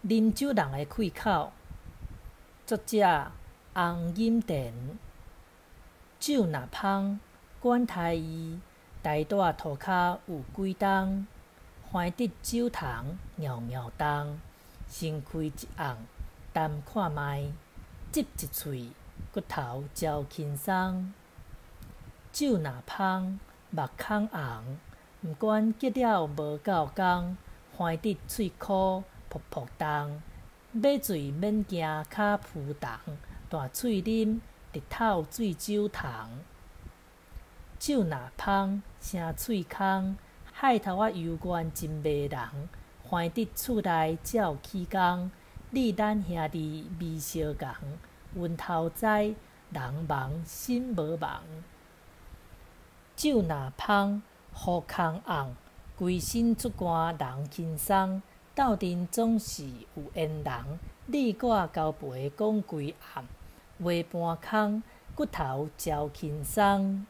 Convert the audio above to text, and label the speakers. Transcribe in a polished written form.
Speaker 1: 啉酒人的气口，作者洪饮田。酒若芳，管他伊，台大涂骹有几重，欢得酒堂袅袅动，先开一甕，淡看卖，接一喙，骨头招轻松。酒若芳，目孔红，毋管结了无够工，欢得喙苦噗噗动，买醉免惊骹浮动，大喙啉，直透醉酒堂。酒若芳，声喙空，海头仔游园真迷人，欢得厝内照起工，你咱兄弟味相共，晕头知，人茫心无茫。酒若芳，好空红，规身出汗人轻松，斗阵总是有缘人，你我交陪讲规暗，话半空，骨头招轻松。